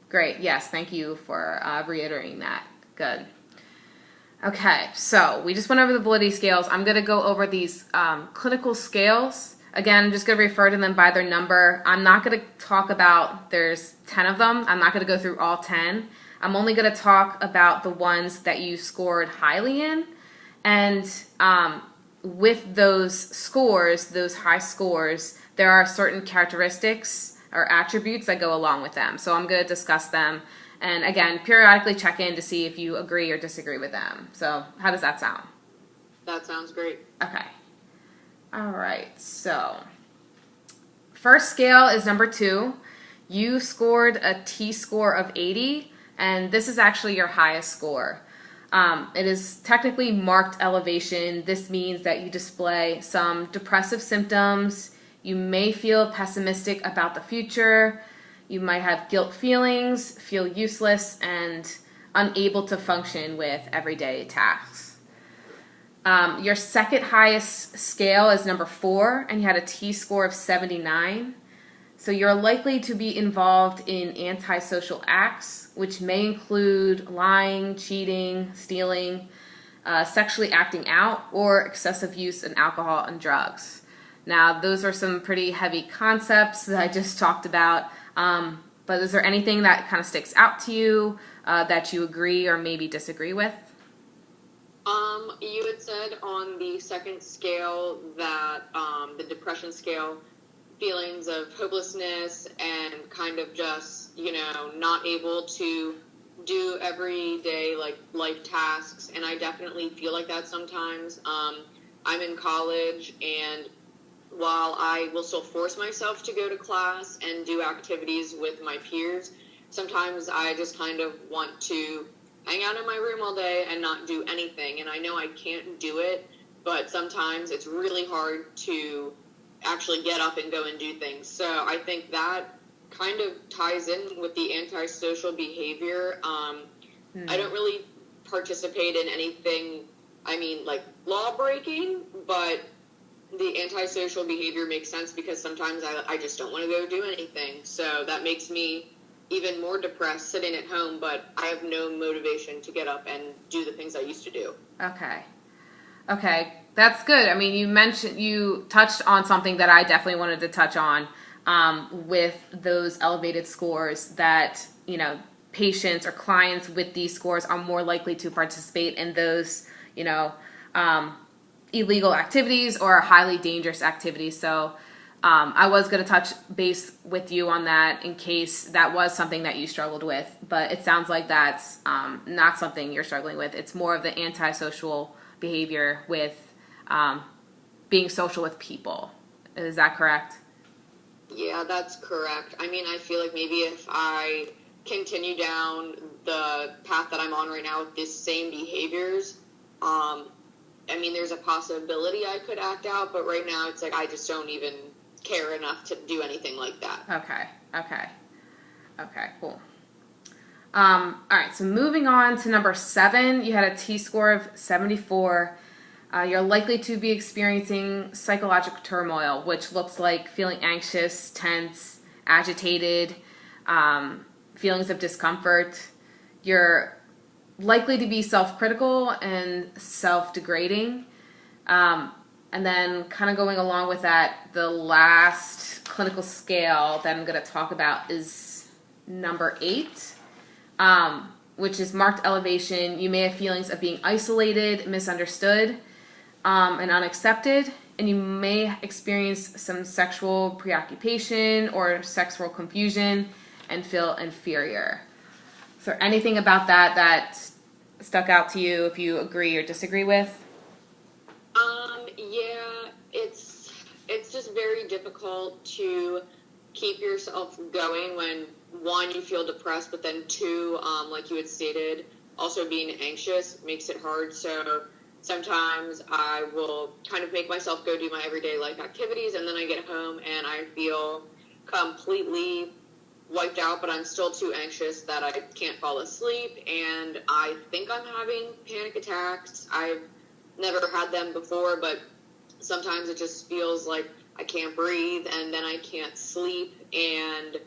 Great. Yes. Thank you for reiterating that. Good. Okay. So we just went over the validity scales. I'm going to go over these clinical scales. Again, I'm just going to refer to them by their number. I'm not going to talk about, there's 10 of them. I'm not going to go through all 10. I'm only going to talk about the ones that you scored highly in. And with those scores, those high scores, there are certain characteristics or attributes that go along with them. So I'm going to discuss them. And again, periodically check in to see if you agree or disagree with them. So how does that sound? That sounds great. Okay. All right. So first scale is number 2. You scored a T-score of 80, and this is actually your highest score. It is technically marked elevation. This means that you display some depressive symptoms. You may feel pessimistic about the future. You might have guilt feelings, feel useless, and unable to function with everyday tasks. Your second highest scale is number 4, and you had a T-score of 79. So you're likely to be involved in antisocial acts, which may include lying, cheating, stealing, sexually acting out, or excessive use of alcohol and drugs. Now, those are some pretty heavy concepts that I just talked about, but is there anything that kind of sticks out to you that you agree or maybe disagree with? You had said on the second scale that the depression scale, feelings of hopelessness and kind of just, not able to do everyday life tasks, and I definitely feel like that sometimes. I'm in college, and while I will still force myself to go to class and do activities with my peers, sometimes I just kind of want to hang out in my room all day and not do anything. And I know I can't do it, but sometimes it's really hard to actually get up and go and do things. So I think that kind of ties in with the antisocial behavior. I don't really participate in anything, like law breaking, but the antisocial behavior makes sense because sometimes I just don't want to go do anything. So that makes me even more depressed sitting at home, but I have no motivation to get up and do the things I used to do. Okay, that's good. You touched on something that I definitely wanted to touch on with those elevated scores that, patients or clients with these scores are more likely to participate in those, illegal activities or highly dangerous activities. So I was going to touch base with you on that in case that was something that you struggled with, but it sounds like that's not something you're struggling with. It's more of the antisocial behavior with being social with people. Is that correct? Yeah, that's correct. I feel like maybe if I continue down the path that I'm on right now with these same behaviors, there's a possibility I could act out, but right now it's like I just don't even care enough to do anything like that. Okay, cool. All right, so moving on to number 7, you had a T-score of 74. You're likely to be experiencing psychological turmoil, which looks like feeling anxious, tense, agitated, feelings of discomfort. You're likely to be self-critical and self-degrading. And then kind of going along with that, the last clinical scale that I'm going to talk about is number 8, which is marked elevation. You may have feelings of being isolated, misunderstood, and unaccepted, and you may experience some sexual preoccupation or sexual confusion and feel inferior. Is there anything about that stuck out to you if you agree or disagree with? Yeah, it's just very difficult to keep yourself going when, 1, you feel depressed, but then 2, like you had stated, also being anxious makes it hard. So sometimes I will kind of make myself go do my everyday life activities, and then I get home and I feel completely wiped out, but I'm still too anxious that I can't fall asleep, and I think I'm having panic attacks. I've never had them before, but sometimes it just feels like I can't breathe, and then I can't sleep, and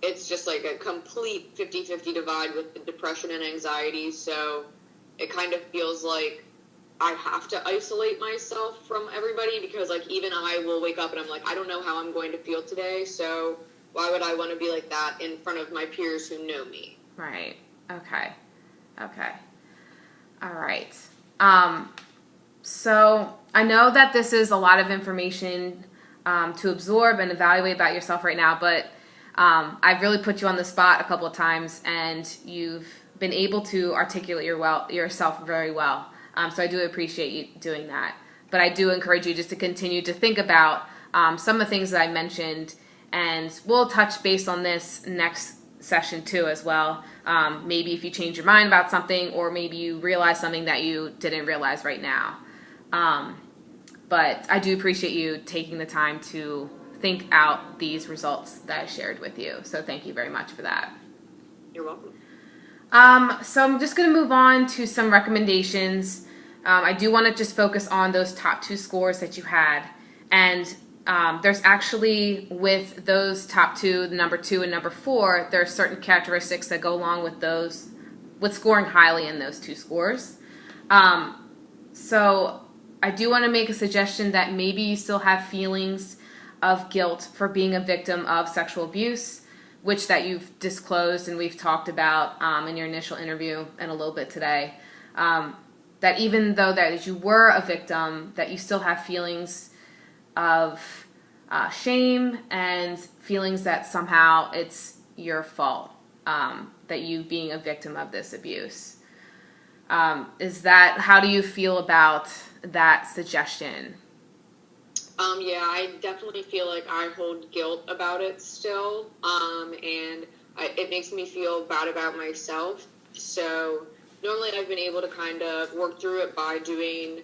it's just like a complete 50-50 divide with the depression and anxiety. So it kind of feels like I have to isolate myself from everybody because, like, even I will wake up and I'm like, I don't know how I'm going to feel today. So why would I want to be like that in front of my peers who know me? Right. Okay. All right. So I know that this is a lot of information to absorb and evaluate about yourself right now, but I've really put you on the spot a couple of times, and you've been able to articulate yourself very well. So I do appreciate you doing that. But I do encourage you just to continue to think about some of the things that I mentioned, and we'll touch base on this next session too as well. Maybe if you change your mind about something, or maybe you realize something that you didn't realize right now. But I do appreciate you taking the time to think out these results that I shared with you. So thank you very much for that. You're welcome. So I'm just going to move on to some recommendations. I do want to just focus on those top 2 scores that you had. And there's actually, with those top 2, the number 2 and number 4, there are certain characteristics that go along with those, with scoring highly in those 2 scores. So I do want to make a suggestion that maybe you still have feelings of guilt for being a victim of sexual abuse, which that you've disclosed and we've talked about in your initial interview and a little bit today. That even though that you were a victim, that you still have feelings of shame and feelings that somehow it's your fault, that you being a victim of this abuse. How do you feel about that suggestion? Yeah, I definitely feel like I hold guilt about it still, it makes me feel bad about myself. So normally I've been able to kind of work through it by doing,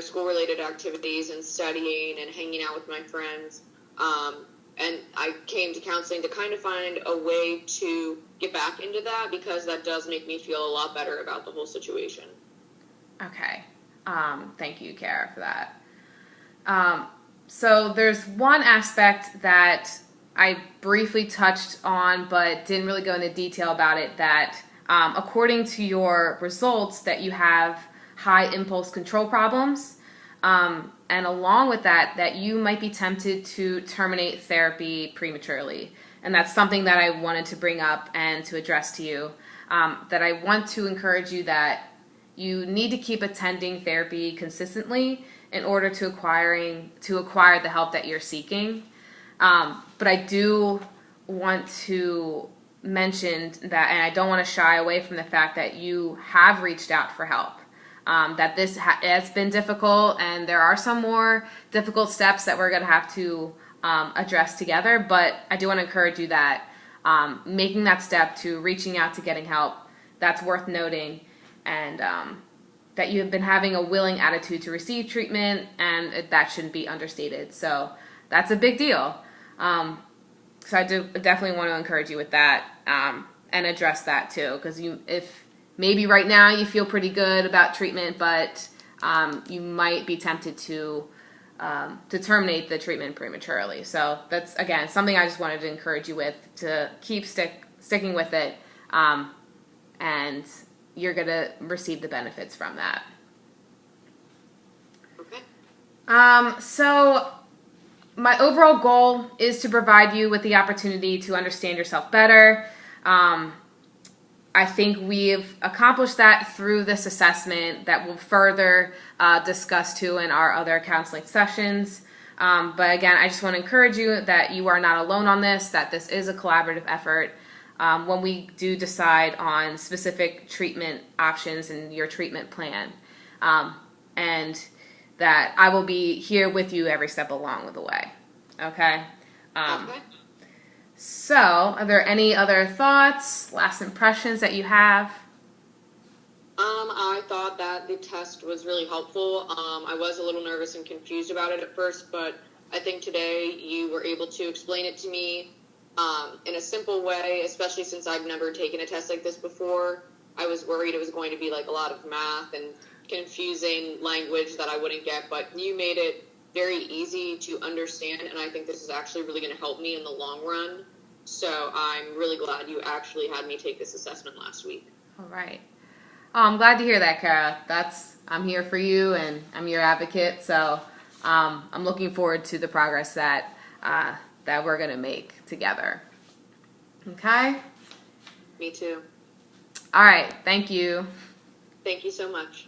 school-related activities and studying and hanging out with my friends. And I came to counseling to kind of find a way to get back into that, because that does make me feel a lot better about the whole situation. Okay. Thank you, Kara, for that. So there's one aspect that I briefly touched on but didn't really go into detail about it, that according to your results that you have high impulse control problems, and along with that you might be tempted to terminate therapy prematurely. And that's something that I wanted to bring up and to address to you, that I want to encourage you that you need to keep attending therapy consistently in order to acquire the help that you're seeking. But I do want to mention that, and I don't want to shy away from the fact that you have reached out for help. That this has been difficult, and there are some more difficult steps that we're going to have to address together. But I do want to encourage you that making that step to reaching out to getting help, that's worth noting, and that you have been having a willing attitude to receive treatment, and that shouldn't be understated. So that's a big deal. So I do definitely want to encourage you with that, and address that too, because if maybe right now you feel pretty good about treatment, but you might be tempted to terminate the treatment prematurely. So that's, again, something I just wanted to encourage you with, to keep sticking with it, and you're going to receive the benefits from that. Okay. So my overall goal is to provide you with the opportunity to understand yourself better. I think we've accomplished that through this assessment that we'll further discuss too in our other counseling sessions. But again, I just want to encourage you that you are not alone on this, that this is a collaborative effort. When we do decide on specific treatment options in your treatment plan, and that I will be here with you every step along the way. Okay? Okay. So, are there any other thoughts, last impressions that you have? I thought that the test was really helpful. I was a little nervous and confused about it at first, but I think today you were able to explain it to me in a simple way, especially since I've never taken a test like this before. I was worried it was going to be like a lot of math and confusing language that I wouldn't get, but you made it very easy to understand, and I think this is actually really going to help me in the long run. So I'm really glad you actually had me take this assessment last week. All right. Oh, I'm glad to hear that, Kara. I'm here for you, and I'm your advocate. So I'm looking forward to the progress that we're gonna make together. Okay. Me too. All right. Thank you. Thank you so much.